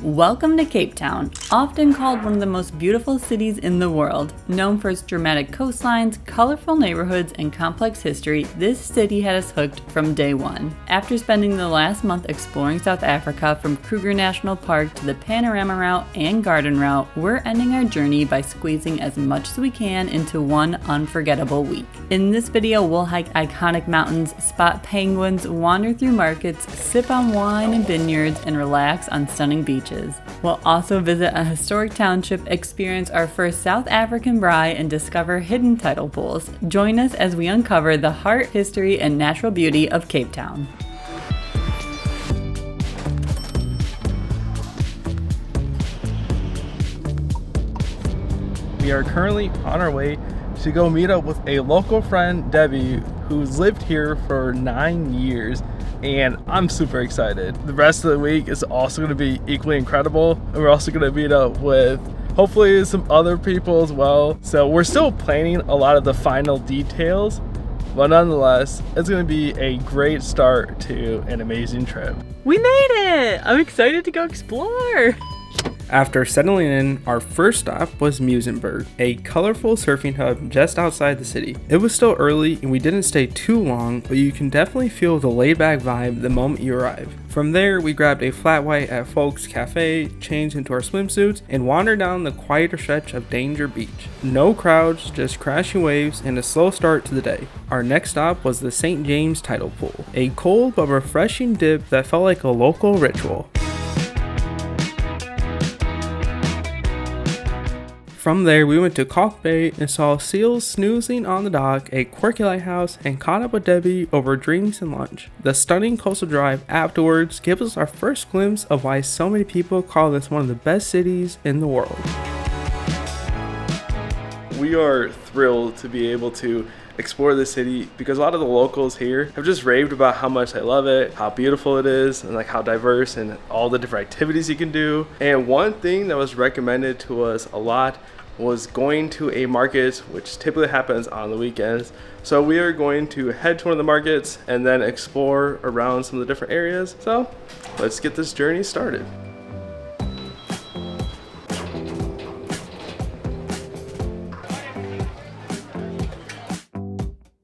Welcome to Cape Town, often called one of the most beautiful cities in the world. Known for its dramatic coastlines, colorful neighborhoods, and complex history, this city had us hooked from day one. After spending the last month exploring South Africa from Kruger National Park to the Panorama Route and Garden Route, we're ending our journey by squeezing as much as we can into one unforgettable week. In this video, we'll hike iconic mountains, spot penguins, wander through markets, sip on wine and vineyards, and relax on stunning beaches. We'll also visit a historic township, experience our first South African braai, and discover hidden tidal pools. Join us as we uncover the heart, history, and natural beauty of Cape Town. We are currently on our way to go meet up with a local friend, Debbie, who's lived here for 9 years. And I'm super excited. The rest of the week is also going to be equally incredible. And we're also going to meet up with hopefully some other people as well. So we're still planning a lot of the final details, but nonetheless, it's going to be a great start to an amazing trip. We made it! I'm excited to go explore! After settling in, our first stop was Muizenberg, a colorful surfing hub just outside the city. It was still early and we didn't stay too long, but you can definitely feel the laid-back vibe the moment you arrive. From there, we grabbed a flat white at Folks Cafe, changed into our swimsuits, and wandered down the quieter stretch of Danger Beach. No crowds, just crashing waves and a slow start to the day. Our next stop was the St. James Tidal Pool, a cold but refreshing dip that felt like a local ritual. From there, we went to Kalk Bay and saw seals snoozing on the dock, a quirky lighthouse, and caught up with Debbie over drinks and lunch. The stunning coastal drive afterwards gives us our first glimpse of why so many people call this one of the best cities in the world. We are thrilled to be able to explore the city because a lot of the locals here have just raved about how much they love it, how beautiful it is, and like how diverse and all the different activities you can do. And one thing that was recommended to us a lot was going to a market, which typically happens on the weekends. So we are going to head to one of the markets and then explore around some of the different areas. So let's get this journey started.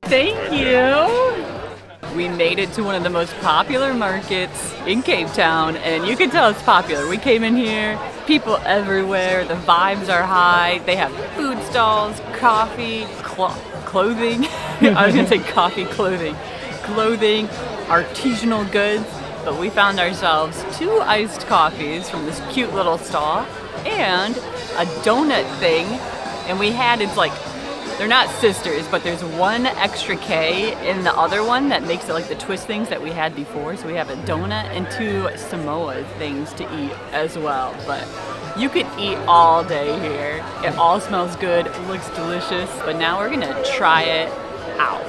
Thank you! We made it to one of the most popular markets in Cape Town, and you can tell it's popular. We came in here, people everywhere, the vibes are high, they have food stalls, coffee, clothing. I was gonna say coffee, clothing, artisanal goods, but we found ourselves 2 iced coffees from this cute little stall and a donut thing, and we had, it's like, they're not sisters, but there's one extra K in the other one that makes it like the twist things that we had before. So we have a donut and 2 Samoa things to eat as well. But you could eat all day here. It all smells good, looks delicious. But now we're gonna try it out.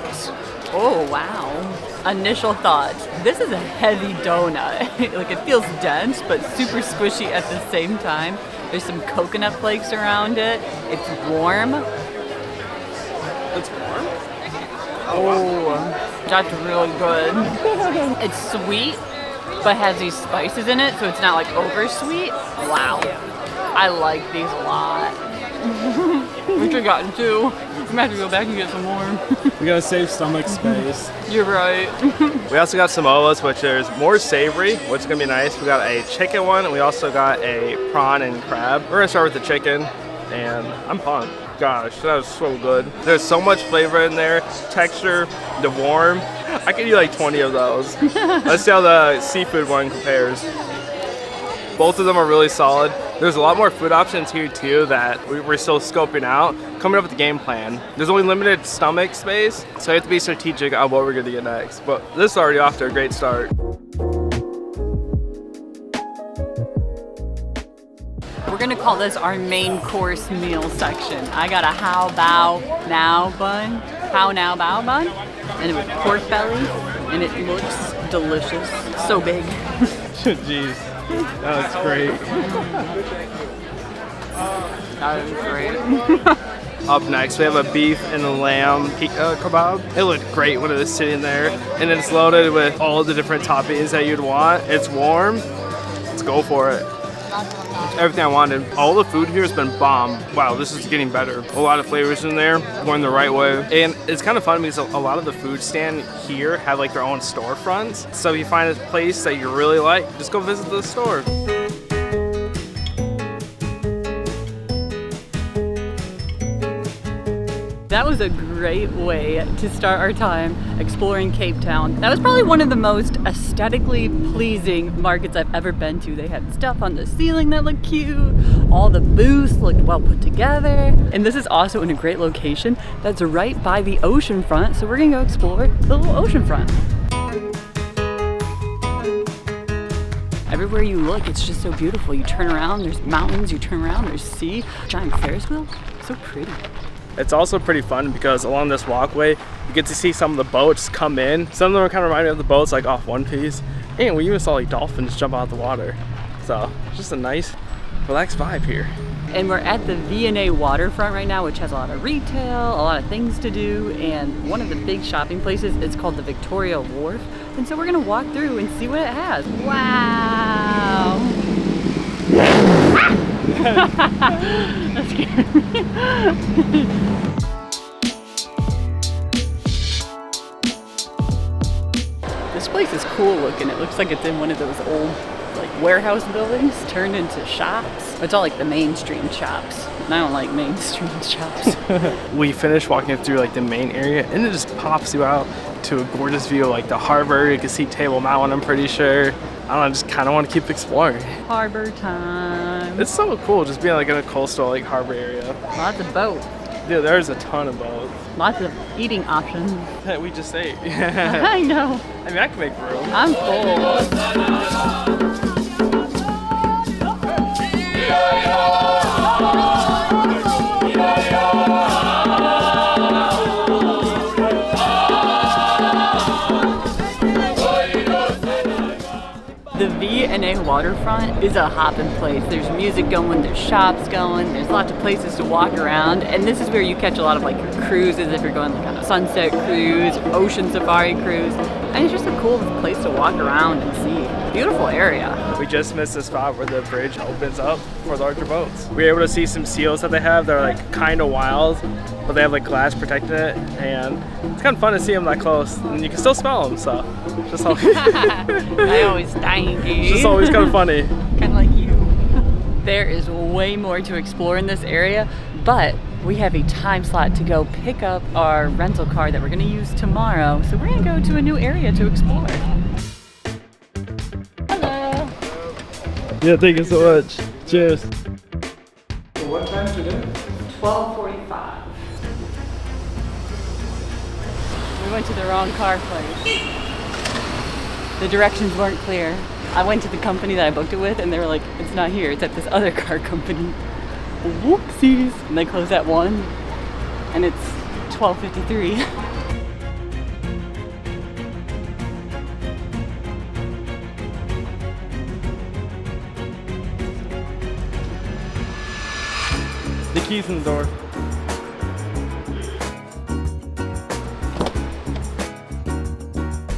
Oh, wow. Initial thoughts. This is a heavy donut. Like, it feels dense, but super squishy at the same time. There's some coconut flakes around it. It's warm. It's warm? Oh, that's really good. It's sweet, but has these spices in it, so it's not like over sweet. Wow. I like these a lot. We should have gotten 2. We might have to go back and get some more. We gotta save stomach space. You're right. We also got Samoas, which is more savory, which is gonna be nice. We got a chicken one, and we also got a prawn and crab. We're gonna start with the chicken, and I'm pumped. Gosh, that was so good. There's so much flavor in there, texture, the warm. I could eat like 20 of those. Let's see how the seafood one compares. Both of them are really solid. There's a lot more food options here too that we're still scoping out, coming up with the game plan. There's only limited stomach space, so you have to be strategic on what we're gonna get next. But this is already off to a great start. We're gonna call this our main course meal section. I got a how now bao bun, and with pork belly, and it looks delicious. So big. Jeez, that looks great. That is great. Up next, we have a beef and a lamb kebab. It looked great when it was sitting there, and it's loaded with all the different toppings that you'd want. It's warm. Let's go for it. Everything I wanted. All the food here has been bomb. Wow, this is getting better. A lot of flavors in there, going the right way. And it's kind of fun because a lot of the food stand here have like their own storefronts. So if you find a place that you really like, just go visit the store. That was a great way to start our time exploring Cape Town. That was probably one of the most aesthetically pleasing markets I've ever been to. They had stuff on the ceiling that looked cute. All the booths looked well put together. And this is also in a great location that's right by the ocean front. So we're gonna go explore the little ocean front. Everywhere you look, it's just so beautiful. You turn around, there's mountains. You turn around, there's sea. Giant Ferris wheel, so pretty. It's also pretty fun because along this walkway, you get to see some of the boats come in. Some of them kind of remind me of the boats like off One Piece. And we even saw like dolphins jump out of the water. So just a nice, relaxed vibe here. And we're at the V&A waterfront right now, which has a lot of retail, a lot of things to do, and one of the big shopping places, it's called the Victoria Wharf. And so we're gonna walk through and see what it has. Wow! That scared me. This place is cool looking. It looks like it's in one of those old like warehouse buildings turned into shops. It's all like the mainstream shops. And I don't like mainstream shops. We finished walking through like the main area and it just pops you out to a gorgeous view of like the harbor. You can see Table Mountain, I'm pretty sure. I don't know, I just kind of want to keep exploring. Harbor time. It's so cool just being like in a coastal like harbor area. Lots of boats. Dude, there's a ton of boats. Lots of eating options. That we just ate. I know. I mean, I can make room. I'm full. The V&A waterfront is a hopping place. There's music going, there's shops going, there's lots of places to walk around, and this is where you catch a lot of like your cruises if you're going like on a sunset cruise, ocean safari cruise, and it's just a cool place to walk around and see. Beautiful area. We just missed the spot where the bridge opens up for larger boats. We were able to see some seals that they have. They're like kind of wild, but they have like glass protecting it, and it's kind of fun to see them that close, and you can still smell them. So, just always I always stanky. It's just always kind of funny. Kind of like you. There is way more to explore in this area, but we have a time slot to go pick up our rental car that we're going to use tomorrow. So we're going to go to a new area to explore. Hello. Yeah, thank you so much. Cheers. What time today? 12:45. We went to the wrong car place. The directions weren't clear. I went to the company that I booked it with and they were like, it's not here, it's at this other car company. Whoopsies. And they closed at 1 and it's 12:53. The keys in the door.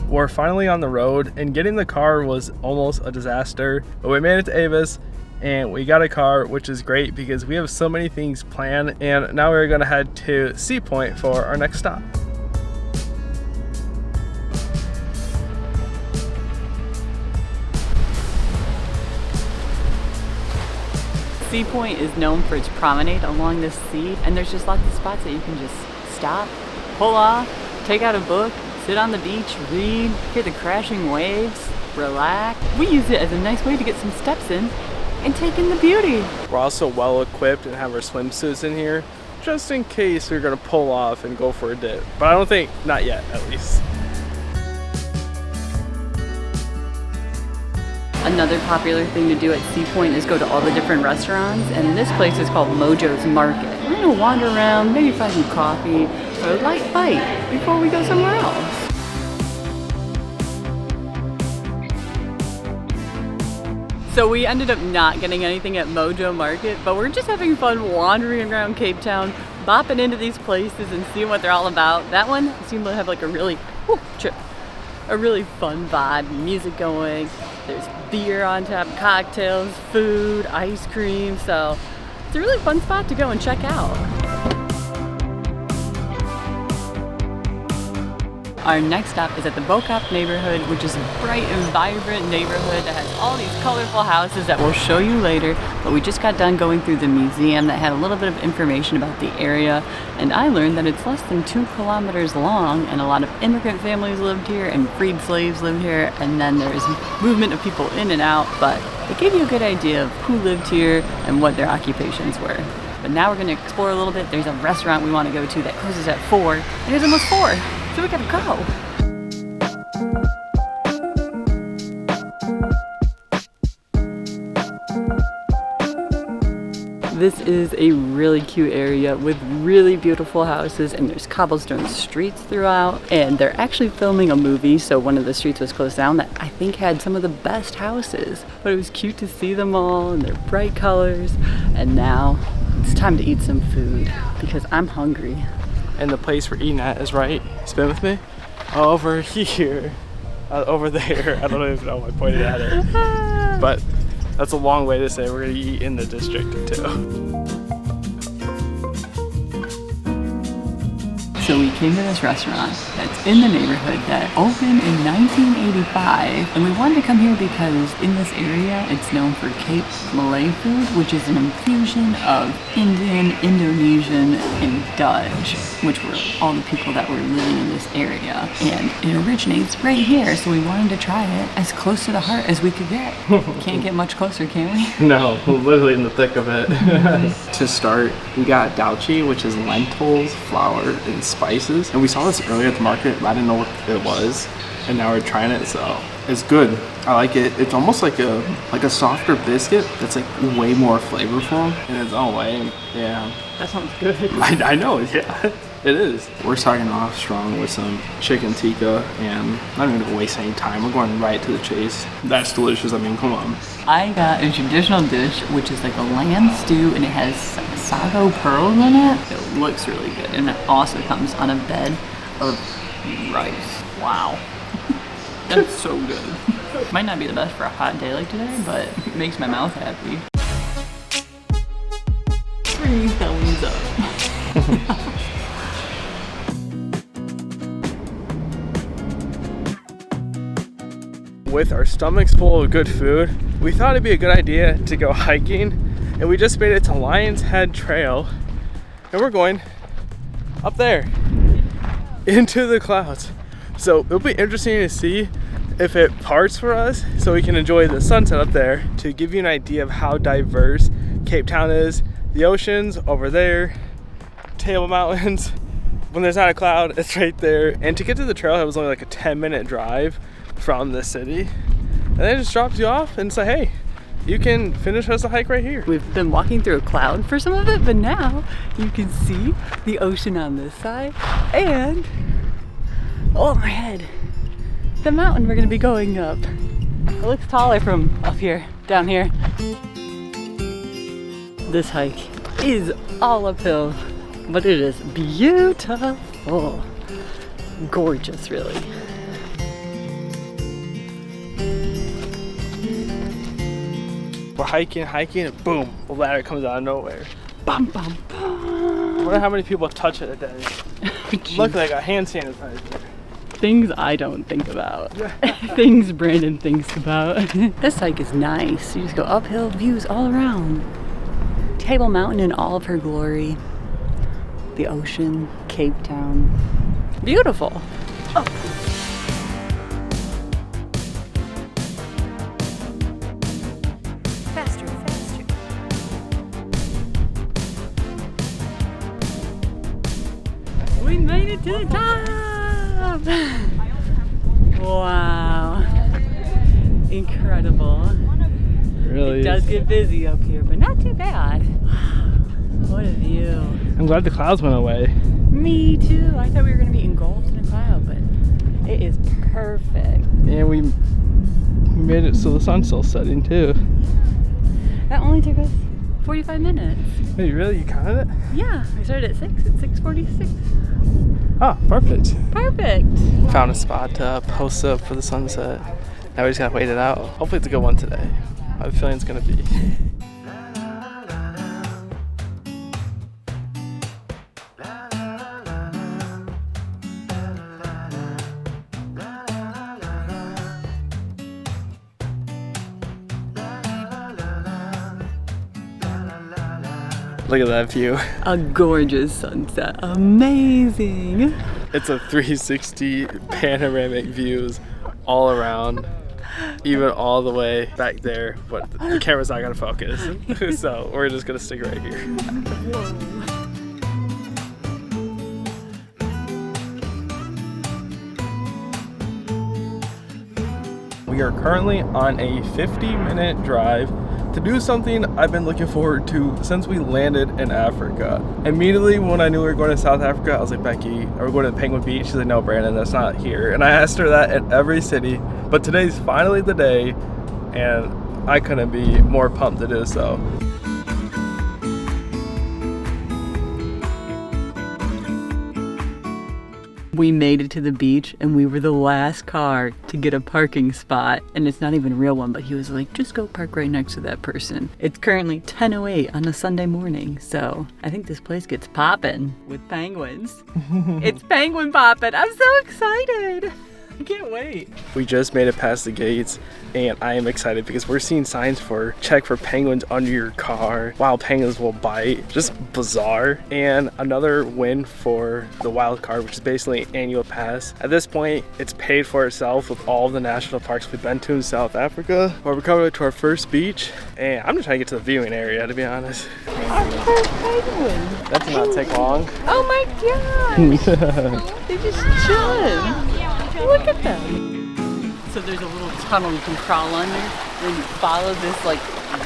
We're finally on the road, and getting the car was almost a disaster, but we made it to Avis and we got a car, which is great because we have so many things planned, and now we're gonna head to Sea Point for our next stop. Sea Point is known for its promenade along the sea, and there's just lots of spots that you can just stop, pull off, take out a book, sit on the beach, read, hear the crashing waves, relax. We use it as a nice way to get some steps in and take in the beauty. We're also well equipped and have our swimsuits in here, just in case we're gonna pull off and go for a dip. But I don't think, not yet at least. Another popular thing to do at Sea Point is go to all the different restaurants, and this place is called Mojo's Market. We're gonna wander around, maybe find some coffee, or a light bite before we go somewhere else. So we ended up not getting anything at Mojo Market, but we're just having fun wandering around Cape Town, bopping into these places and seeing what they're all about. That one seemed to have like a really, a really fun vibe, music going. There's beer on tap, cocktails, food, ice cream, so it's a really fun spot to go and check out. Our next stop is at the Bo-Kaap neighborhood, which is a bright and vibrant neighborhood that has all these colorful houses that we'll show you later. But we just got done going through the museum that had a little bit of information about the area, and I learned that it's less than 2 kilometers long, and a lot of immigrant families lived here and freed slaves lived here, and then there's movement of people in and out, but it gave you a good idea of who lived here and what their occupations were. But now we're going to explore a little bit. There's a restaurant we want to go to that closes at 4, and it's almost 4. So we gotta go. This is a really cute area with really beautiful houses, and there's cobblestone streets throughout, and they're actually filming a movie, so one of the streets was closed down that I think had some of the best houses. But it was cute to see them all and their bright colors, and now it's time to eat some food because I'm hungry. And the place we're eating at is right, spin with me, over here, over there. I don't even know if I pointed at it, but that's a long way to say we're gonna eat in the district too. So we came to this restaurant that's in the neighborhood that opened in 1985, and we wanted to come here because in this area it's known for Cape Malay food, which is an infusion of Indian, Indonesian, and Dutch, which were all the people that were living in this area. And it originates right here, so we wanted to try it as close to the heart as we could get. Can't get much closer, can we? No, we're literally in the thick of it. To start, we got dalchi, which is lentils, flour, and spices. And we saw this earlier at the market, but I didn't know what it was. And now we're trying it, so it's good. I like it. It's almost like a softer biscuit that's like way more flavorful in its own way. Yeah. That sounds good. I know, yeah. It is. We're starting off strong with some chicken tikka, and I'm not even gonna waste any time. We're going right to the chase. That's delicious. I mean, come on. I got a traditional dish, which is like a lamb stew, and it has sago pearls in it. It looks really good, and it also comes on a bed of rice. Wow. That's so good. Might not be the best for a hot day like today, but it makes my mouth happy. 3 thumbs up. With our stomachs full of good food, we thought it'd be a good idea to go hiking, and we just made it to Lion's Head Trail, and we're going up there into the clouds. So it'll be interesting to see if it parts for us so we can enjoy the sunset up there. To give you an idea of how diverse Cape Town is, the ocean's over there, Table Mountains, when there's not a cloud, it's right there. And to get to the trail, it was only like a 10-minute drive from the city, and they just dropped you off and say, hey, you can finish us a hike right here. We've been walking through a cloud for some of it, but now you can see the ocean on this side, and oh, my head, the mountain we're gonna be going up. It looks taller from up here, down here. This hike is all uphill, but it is beautiful. Gorgeous, really. We're hiking, and boom, a ladder comes out of nowhere. Bum, bum, bum. I wonder how many people touch it a day. Look like a hand sanitizer. Things I don't think about. Things Brandon thinks about. This hike is nice. You just go uphill, views all around. Table Mountain in all of her glory. The ocean, Cape Town. Beautiful. Oh. Faster, faster. We made it to the top! Wow. Incredible. Really It does get busy up here, but not too bad. What a view. I'm glad the clouds went away. Me too. I thought we were going to be engulfed in a cloud, but it is perfect. And we made it so the sun's still setting too. That only took us 45 minutes. Wait, really? You counted it? Yeah, we started at 6. It's 6:46. Oh, perfect. Perfect. Found a spot to post up for the sunset. Now we just gotta wait it out. Hopefully it's a good one today. I have a feeling it's gonna be. Look at that view. A gorgeous sunset. Amazing. It's a 360 panoramic views all around, even all the way back there, but the camera's not gonna focus. So we're just gonna stick right here. We are currently on a 50-minute drive to do something I've been looking forward to since we landed in Africa. Immediately when I knew we were going to South Africa, I was like, Becky, are we going to Penguin Beach? She's like, no, Brandon, that's not here. And I asked her that at every city, but today's finally the day, and I couldn't be more pumped to do so. We made it to the beach and we were the last car to get a parking spot, and it's not even a real one, but he was like, just go park right next to that person. It's currently 10:08 on a Sunday morning, so I think this place gets poppin' with penguins. It's penguin poppin'. I'm so excited. I can't wait. We just made it past the gates, and I am excited because we're seeing signs for check for penguins under your car. Wild penguins will bite. Just bizarre. And another win for the wild card, which is basically an annual pass. At this point, it's paid for itself with all the national parks we've been to in South Africa. But we're coming to our first beach, and I'm just trying to get to the viewing area, to be honest. Our first penguin. That did not take long. Oh my gosh. They're just chilling. Look at them. So there's a little tunnel you can crawl under, and you follow this like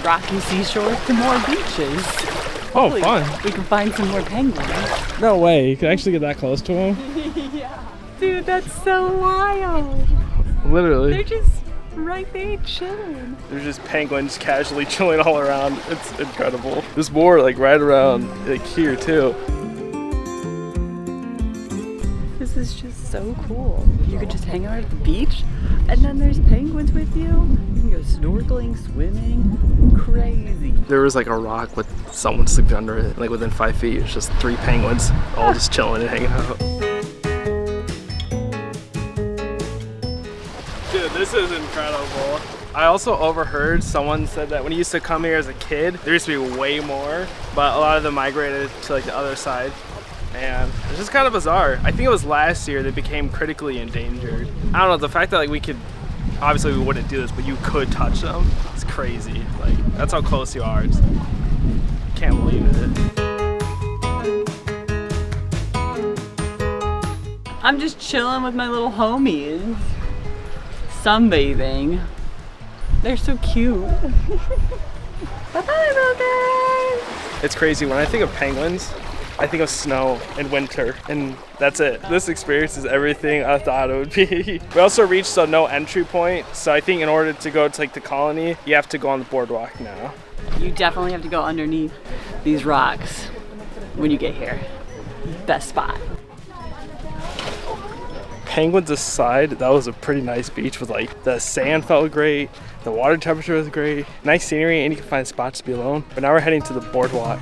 rocky seashore to more beaches. Oh, Hopefully, fun. we can find some more penguins. No way. You can actually get that close to him. Yeah. Dude, that's so wild. Literally. They're just right there chilling. There's just penguins casually chilling all around. It's incredible. There's more like right around like here too. This is just so cool. You could just hang out at the beach, and then there's penguins with you. You can go snorkeling, swimming. Crazy. There was like a rock with someone sleeping under it. Like within 5 feet, it's just 3 penguins all just chilling and hanging out. Dude, this is incredible. I also overheard someone said that when you used to come here as a kid, there used to be way more, but a lot of them migrated to like the other side. And it's just kind of bizarre. I think it was last year they became critically endangered. I don't know, the fact that like we could, obviously we wouldn't do this, but you could touch them, it's crazy. Like, that's how close you are. Can't believe it. I'm just chilling with my little homies. Sunbathing. They're so cute. Bye, Bo-Kaap. It's crazy, when I think of penguins, I think of snow and winter, and that's it. This experience is everything I thought it would be. We also reached a no entry point, so I think in order to go to like the colony, you have to go on the boardwalk now. You definitely have to go underneath these rocks when you get here. Best spot. Penguins aside, that was a pretty nice beach with like the sand felt great, the water temperature was great, nice scenery, and you can find spots to be alone. But now we're heading to the boardwalk.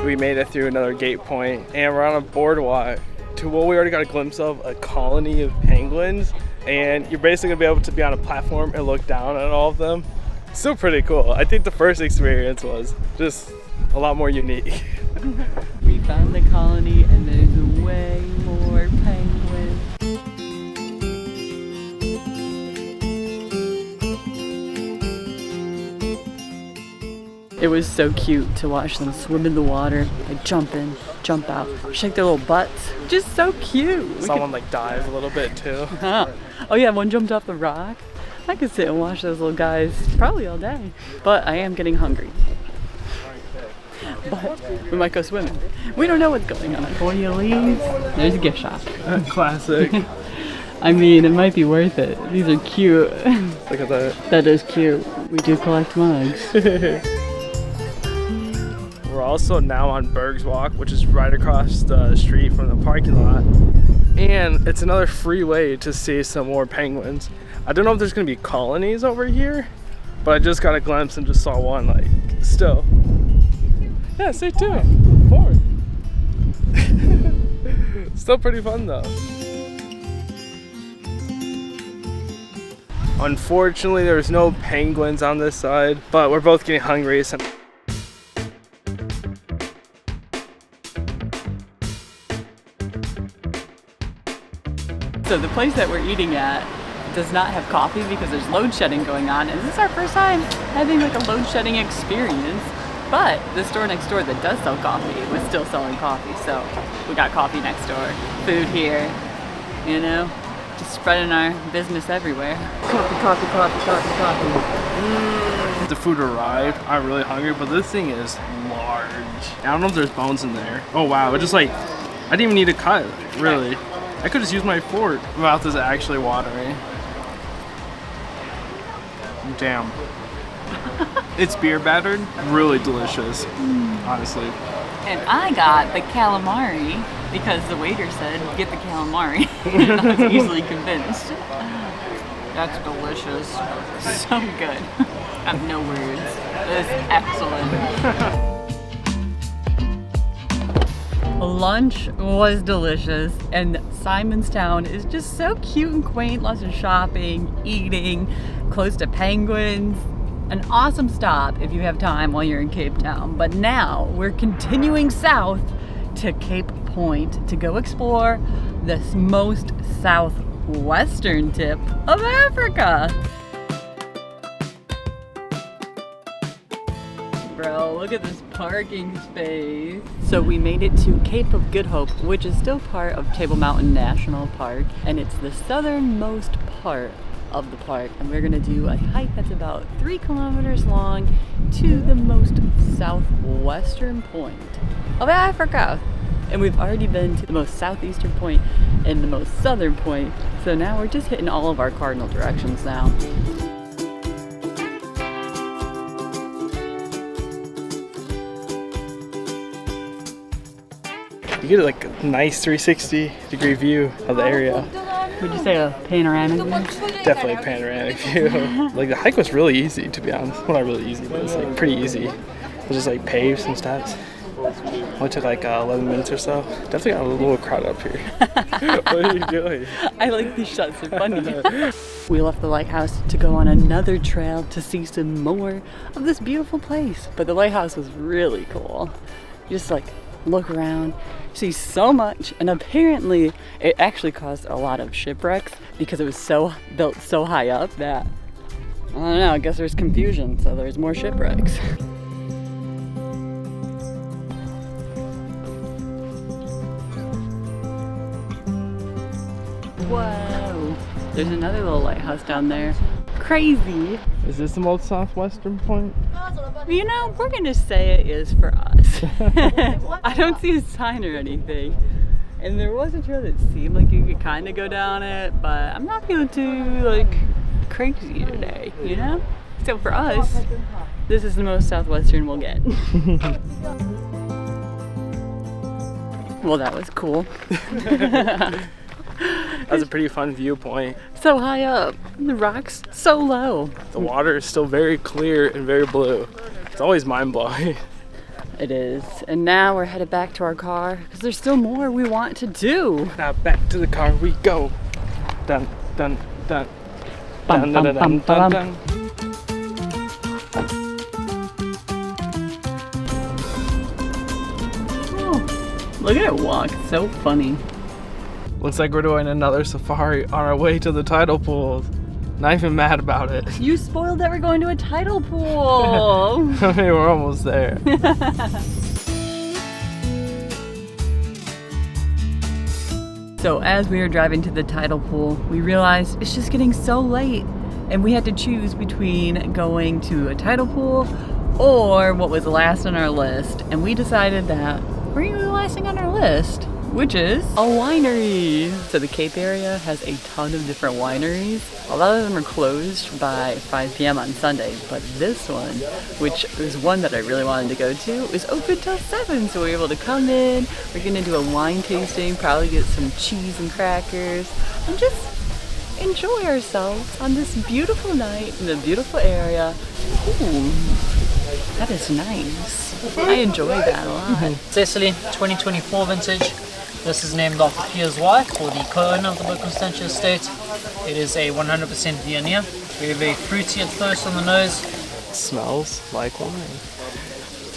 We made it through another gate point, and we're on a boardwalk to what we already got a glimpse of, a colony of penguins. And you're basically gonna be able to be on a platform and look down at all of them. Still pretty cool. I think the first experience was just a lot more unique. We found the colony and there's way more penguins. It was so cute to watch them swim in the water, like jump in, jump out, shake their little butts. Just so cute. Someone like dive a little bit too. Huh. Oh yeah, one jumped off the rock. I could sit and watch those little guys probably all day. But I am getting hungry. But we might go swimming. We don't know what's going on. Before you leave, there's a gift shop. Classic. I mean, it might be worth it. These are cute. Look at that. That is cute. We do collect mugs. We're also now on Berg's Walk, which is right across the street from the parking lot. And it's another free way to see some more penguins. I don't know if there's gonna be colonies over here, but I just got a glimpse and just saw one, like, still. Yeah, say two. Forward. Still pretty fun though. Unfortunately, there's no penguins on this side, but we're both getting hungry. So the place that we're eating at does not have coffee because there's load shedding going on, and this is our first time having like a load shedding experience. But the store next door that does sell coffee was still selling coffee, so we got coffee next door, food here, you know, just spreading our business everywhere. Coffee, coffee, coffee, coffee, coffee. The food arrived. I'm really hungry, but this thing is large. I don't know if there's bones in there. Oh wow, it just like, I didn't even need to cut, really. I could just use my fork. My mouth is actually watering. Damn. It's beer battered, really delicious, honestly. And I got the calamari because the waiter said, get the calamari. And I was easily convinced. That's delicious. So good. I have no words. It is excellent. Lunch was delicious, and Simonstown is just so cute and quaint. Lots of shopping, eating, close to penguins. An awesome stop if you have time while you're in Cape Town. But now we're continuing south to Cape Point to go explore the most southwestern tip of Africa. Bro, look at this parking space. So we made it to Cape of Good Hope, which is still part of Table Mountain National Park, and it's the southernmost part of the park, and we're gonna do a hike that's about 3 kilometers long to the most southwestern point of Africa. And we've already been to the most southeastern point and the most southern point, so now we're just hitting all of our cardinal directions now. You get like a nice 360-degree view of the area. Would you say a panoramic view? Definitely a panoramic view. Like the hike was really easy, to be honest. Well, not really easy, but it's like pretty easy. It was just like paved some steps. Only took like 11 minutes or so. Definitely got a little crowd up here. What are you doing? I like these shots, they're funny. We left the lighthouse to go on another trail to see some more of this beautiful place. But the lighthouse was really cool. Just like look around, see so much, and apparently it actually caused a lot of shipwrecks because it was built so high up that, I don't know, I guess there's confusion, so there's more shipwrecks. Whoa, there's another little lighthouse down there. Crazy. Is this the most southwestern point? You know, we're gonna say it is for us. I don't see a sign or anything. And there was a trail that seemed like you could kind of go down it, but I'm not feeling too, like, crazy today, you know? So for us, this is the most southwestern we'll get. Well, that was cool. That's a pretty fun viewpoint. So high up, the rocks so low. The water is still very clear and very blue. It's always mind-blowing. It is. And now we're headed back to our car because there's still more we want to do. Now back to the car we go. Dun, dun, dun. Bum, Dun, dun, bum, dun, bum, dun, bum. dun. Oh, look at it walk. It's so funny. Looks like we're doing another safari on our way to the tidal pools. Not even mad about it. You spoiled that we're going to a tidal pool. I mean, we're almost there. So as we were driving to the tidal pool, we realized it's just getting so late, and we had to choose between going to a tidal pool or what was last on our list. And we decided that we're going to be last thing on our list. which is a winery. So the Cape area has a ton of different wineries. A lot of them are closed by 5 p.m. on Sunday, but this one, which is one that I really wanted to go to, is open till 7. So we're able to come in, we're gonna do a wine tasting, probably get some cheese and crackers, and just enjoy ourselves on this beautiful night in a beautiful area. Ooh, that is nice. I enjoy that a lot. Cecily, 2024 vintage. This is named after Pia's wife, or the co-owner of the Bo-Kaap estate. It is a 100% Viognier. Very fruity at first on the nose. It smells like wine.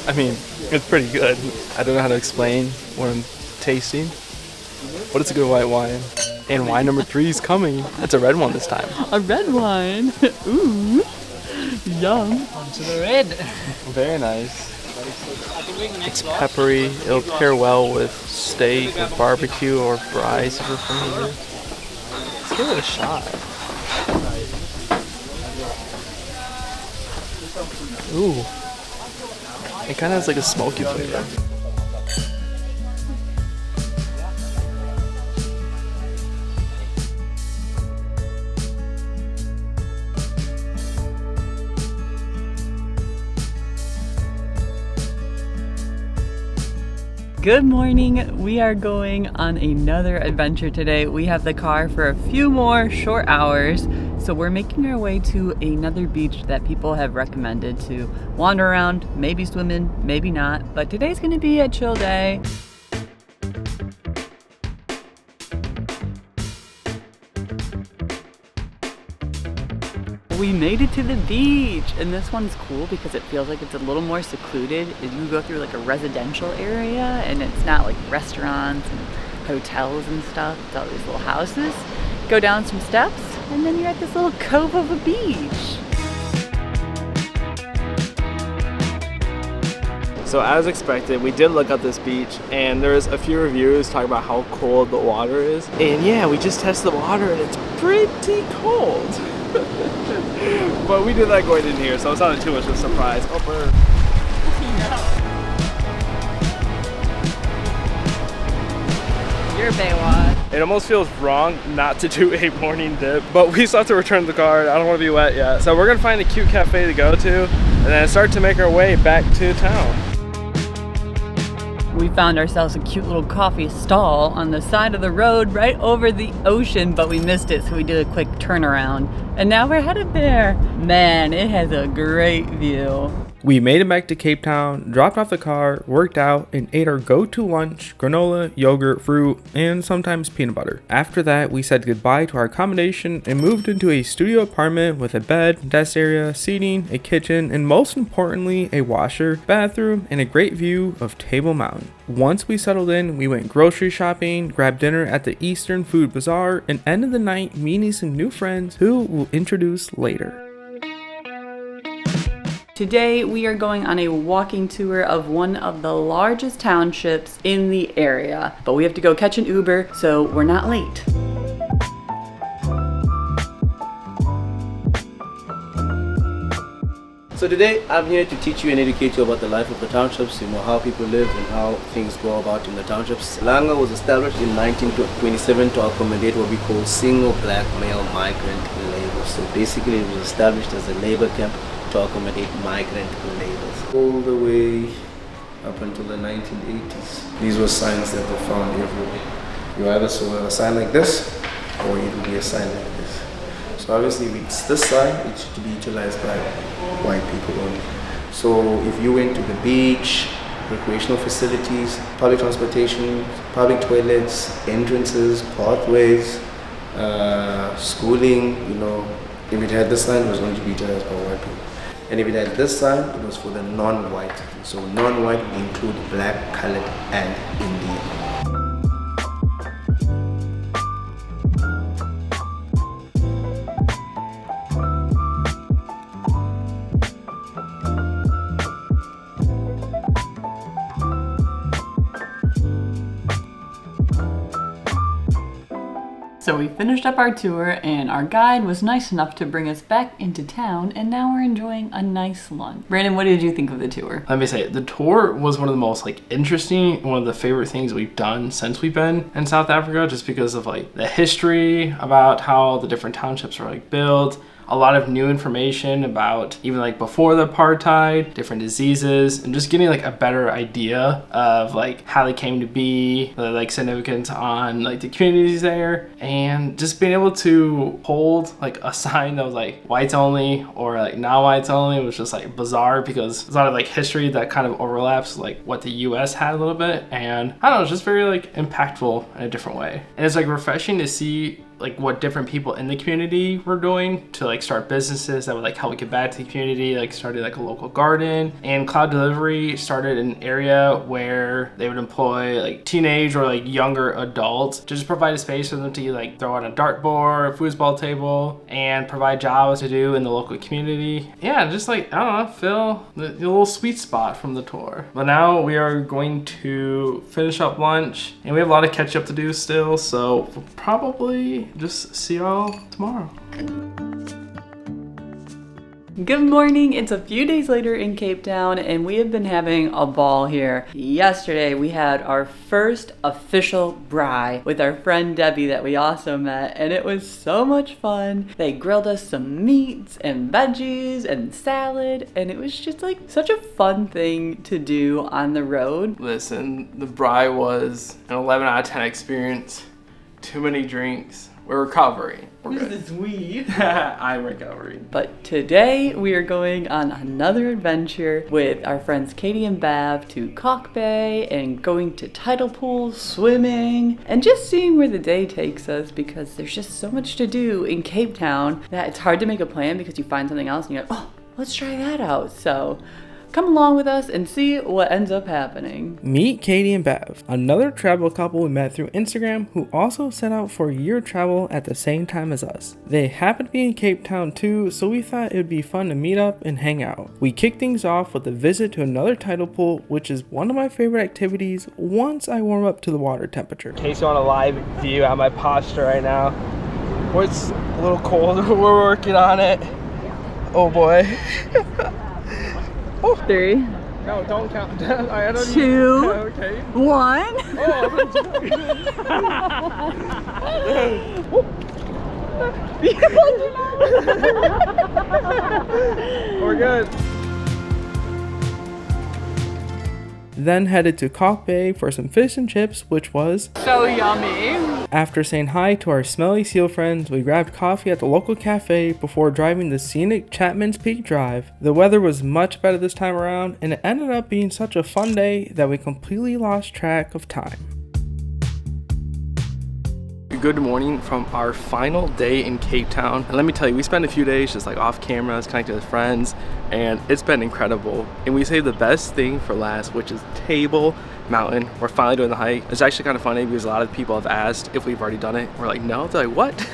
I mean, it's pretty good. I don't know how to explain what I'm tasting, but it's a good white wine. And wine number 3 is coming. It's a red one this time. A red wine. Ooh, yum. On to the red. Very nice. It's peppery. It'll pair well with steak, with barbecue, or braai if you're familiar. Let's give it a shot. Ooh. It kind of has like a smoky flavor. Good morning. We are going on another adventure today. We have the car for a few more short hours, so we're making our way to another beach that people have recommended to wander around, maybe swim in, maybe not, but today's gonna be a chill day. We made it to the beach, and this one's cool because it feels like it's a little more secluded. You go through like a residential area, and it's not like restaurants and hotels and stuff. It's all these little houses. Go down some steps, and then you're at this little cove of a beach. So as expected, we did look up this beach, and there's a few reviews talking about how cold the water is. And yeah, we just tested the water, and it's pretty cold. But we did that going in here, so it's not too much of a surprise. Oh, bird. You're Baywatch. It almost feels wrong not to do a morning dip, but we still have to return the car. I don't want to be wet yet. So we're gonna find a cute cafe to go to, and then start to make our way back to town. We found ourselves a cute little coffee stall on the side of the road right over the ocean, but we missed it, so we did a quick turnaround. And now we're headed there. Man, it has a great view. We made it back to Cape Town, dropped off the car, worked out, and ate our go-to lunch, granola, yogurt, fruit, and sometimes peanut butter. After that, we said goodbye to our accommodation and moved into a studio apartment with a bed, desk area, seating, a kitchen, and most importantly, a washer, bathroom, and a great view of Table Mountain. Once we settled in, we went grocery shopping, grabbed dinner at the Eastern Food Bazaar, and ended the night meeting some new friends who we'll introduce later. Today we are going on a walking tour of one of the largest townships in the area, but we have to go catch an Uber, so we're not late. So today I'm here to teach you and educate you about the life of the townships, how people live and how things go about in the townships. Langa was established in 1927 to accommodate what we call single black male migrant labor. So basically it was established as a labor camp to accommodate migrant laborers. All the way up until the 1980s. These were signs that were found everywhere. You either saw a sign like this, or it would be a sign like this. So obviously if it's this sign, it's to be utilized by white people only. So if you went to the beach, recreational facilities, public transportation, public toilets, entrances, pathways, schooling, if it had this sign, it was going to be utilized by white people. And if it had this sign, it was for the non-white. So non-white would include black, colored, and Indian. So we finished up our tour and our guide was nice enough to bring us back into town, and now we're enjoying a nice lunch. Brandon, what did you think of the tour? Let me say, the tour was one of the most like interesting, one of the favorite things we've done since we've been in South Africa, just because of like the history about how the different townships are like built. A lot of new information about even like before the apartheid, different diseases, and just getting like a better idea of like how they came to be, the like significance on like the communities there, and just being able to hold like a sign that was like whites only or like not whites only was just like bizarre, because there's a lot of like history that kind of overlaps like what the US had a little bit, and I don't know, it's just very like impactful in a different way. And it's like refreshing to see like what different people in the community were doing to like start businesses that would like help give back to the community, like started like a local garden. And Cloud Delivery started an area where they would employ like teenage or like younger adults to just provide a space for them to like throw out a dartboard, a foosball table, and provide jobs to do in the local community. Yeah, just like, I don't know, fill the little sweet spot from the tour. But now we are going to finish up lunch, and we have a lot of catch up to do still, so we'll probably just see y'all tomorrow. Good morning. It's a few days later in Cape Town and we have been having a ball here. Yesterday we had our first official braai with our friend Debbie that we also met, and it was so much fun. They grilled us some meats and veggies and salad, and it was just like such a fun thing to do on the road. Listen, the braai was an 11 out of 10 experience. Too many drinks. We're recovering. We're good. This is we. I'm recovering. But today we are going on another adventure with our friends Katie and Bav to Kalk Bay and going to tidal pools, swimming, and just seeing where the day takes us, because there's just so much to do in Cape Town that it's hard to make a plan because you find something else and you're like, oh, let's try that out. So come along with us and see what ends up happening. Meet Katie and Bav, another travel couple we met through Instagram who also set out for year travel at the same time as us. They happen to be in Cape Town too, so we thought it would be fun to meet up and hang out. We kicked things off with a visit to another tidal pool, which is one of my favorite activities once I warm up to the water temperature. In case you want a live view at my posture right now, it's a little cold. We're working on it. Oh boy. 3, No, don't count. I don't 2, okay. 1. We're good. Then headed to Kalk Bay for some fish and chips, which was So yummy. After saying hi to our smelly seal friends, we grabbed coffee at the local cafe before driving the scenic Chapman's Peak Drive. The weather was much better this time around, and it ended up being such a fun day that we completely lost track of time. Good morning from our final day in Cape Town. And let me tell you, we spent a few days just like off cameras, connected with friends, and it's been incredible. And we saved the best thing for last, which is Table Mountain. We're finally doing the hike. It's actually kind of funny because a lot of people have asked if we've already done it. We're like, no. They're like, what?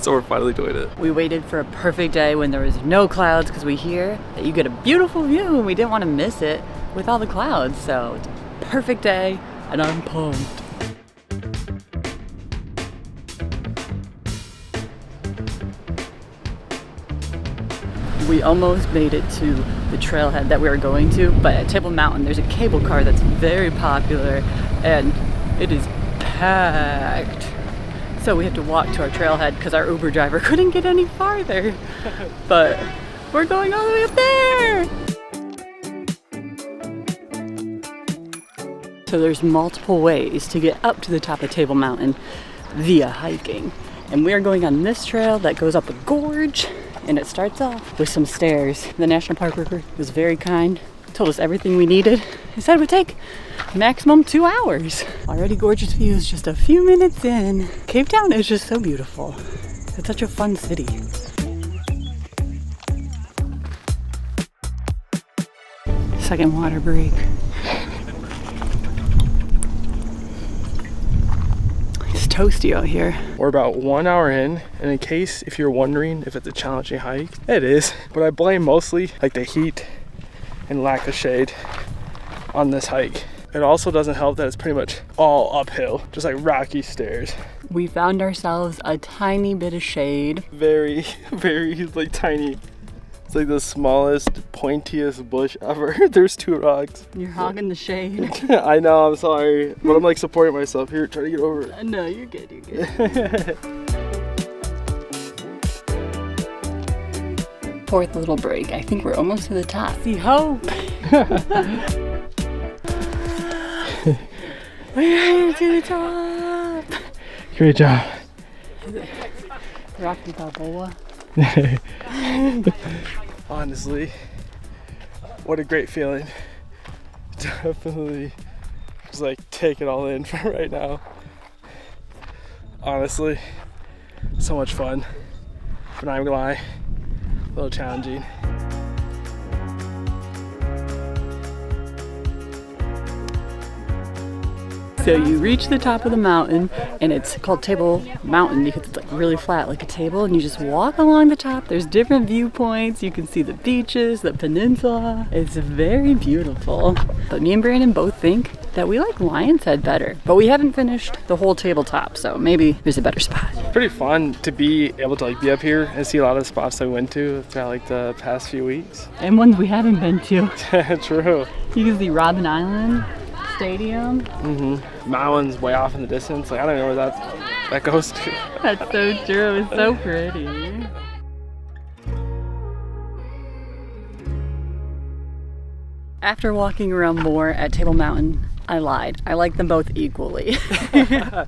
So we're finally doing it. We waited for a perfect day when there was no clouds, because we hear that you get a beautiful view and we didn't want to miss it with all the clouds. So it's a perfect day and I'm pumped. We almost made it to the trailhead that we were going to, but at Table Mountain there's a cable car that's very popular and it is packed. So we had to walk to our trailhead because our Uber driver couldn't get any farther. But we're going all the way up there! So there's multiple ways to get up to the top of Table Mountain via hiking. And we are going on this trail that goes up a gorge, and it starts off with some stairs. The National Park worker was very kind, told us everything we needed. He said it would take maximum 2 hours. Already gorgeous views just a few minutes in. Cape Town is just so beautiful. It's such a fun city. Second water break. It's toasty out here. We're about 1 hour in, and in case if you're wondering if it's a challenging hike, it is. But I blame mostly like the heat and lack of shade on this hike. It also doesn't help that it's pretty much all uphill, just like rocky stairs. We found ourselves a tiny bit of shade. Very, very like tiny. It's like the smallest, pointiest bush ever. There's 2 rocks. You're hogging the shade. I know, I'm sorry. But I'm like supporting myself here, trying to get over it. No, you're good, you're good. 4th little break. I think we're almost to the top. See hope. We made it to the top. Great job. Rocky Balboa. Honestly, what a great feeling. Definitely just like take it all in for right now. Honestly, so much fun. But not even gonna lie, a little challenging. So you reach the top of the mountain, and it's called Table Mountain because it's like really flat, like a table, and you just walk along the top. There's different viewpoints. You can see the beaches, the peninsula. It's very beautiful. But me and Brandon both think that we like Lion's Head better, but we haven't finished the whole tabletop, so maybe there's a better spot. Pretty fun to be able to like be up here and see a lot of the spots that we went to throughout like the past few weeks. And ones we haven't been to. True. You can see Robben Island Stadium. Mountains way off in the distance. Like I don't know where that goes to. That's so true. It's so pretty. After walking around more at Table Mountain, I lied. I like them both equally.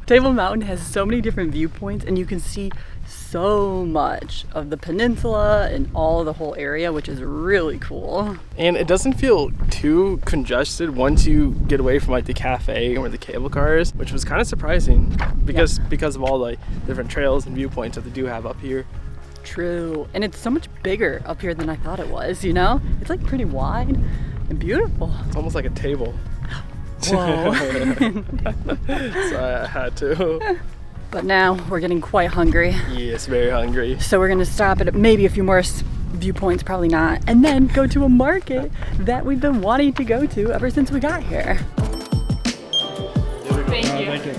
Table Mountain has so many different viewpoints, and you can see so much of the peninsula and all the whole area, which is really cool. And it doesn't feel too congested once you get away from like the cafe or the cable cars, which was kind of surprising because of all the different trails and viewpoints that they do have up here. True. And it's so much bigger up here than I thought it was, you know? It's like pretty wide and beautiful. It's almost like a table. Whoa. So I had to. But now we're getting quite hungry. Yes, very hungry. So we're gonna stop at maybe a few more viewpoints, probably not, and then go to a market that we've been wanting to go to ever since we got here. Thank you. Thank you.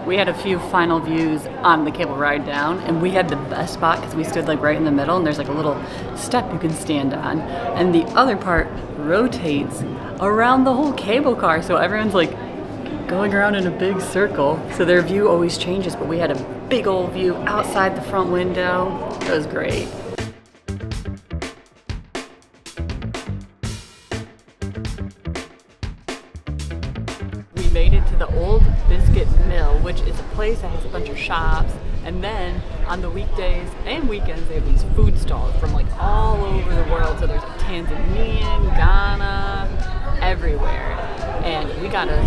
We had a few final views on the cable ride down, and we had the best spot because we stood like right in the middle, and there's like a little step you can stand on, and the other part rotates around the whole cable car, so everyone's like going around in a big circle, so their view always changes. But we had a big old view outside the front window. It was great. We made it to the old biscuit mill, which is a place that has a bunch of shops, and then on the weekdays and weekends they have these food stalls from like all over the world. So there's like Tanzanian, Ghana, everywhere. And we got a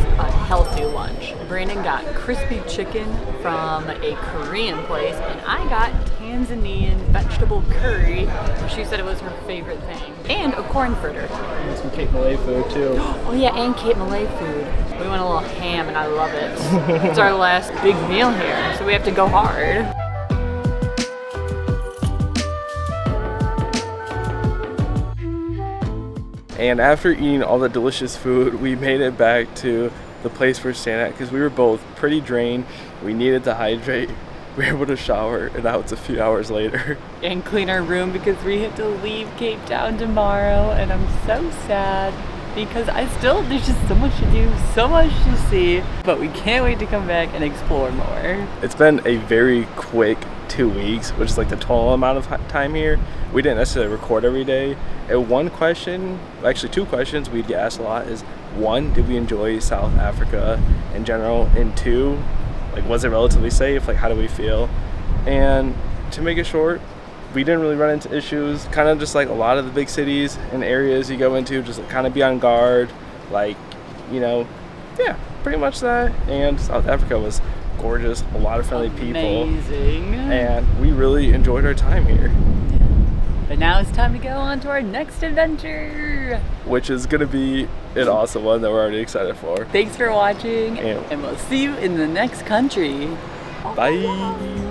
healthy lunch. Brandon got crispy chicken from a Korean place, and I got Tanzanian vegetable curry. She said it was her favorite thing. And a corn fritter. And some Cape Malay food too. Oh yeah, and Cape Malay food. We went a little ham and I love it. It's our last big meal here, so we have to go hard. And after eating all the delicious food, we made it back to the place we're staying at because we were both pretty drained. We needed to hydrate. We were able to shower, and that was a few hours later. And clean our room because we have to leave Cape Town tomorrow, and I'm so sad because there's just so much to do, so much to see, but we can't wait to come back and explore more. It's been a very quick 2 weeks, which is like the total amount of time here. We didn't necessarily record every day. And one question, actually 2 questions we'd get asked a lot is, 1, did we enjoy South Africa in general? And 2, like, was it relatively safe? Like, how do we feel? And to make it short, we didn't really run into issues. Kind of just like a lot of the big cities and areas you go into, just kind of be on guard. Like, you know, yeah, pretty much that. And South Africa was gorgeous, a lot of friendly people. Amazing. And we really enjoyed our time here. But now it's time to go on to our next adventure, which is gonna be an awesome one that we're already excited for. Thanks for watching, and we'll see you in the next country. Bye.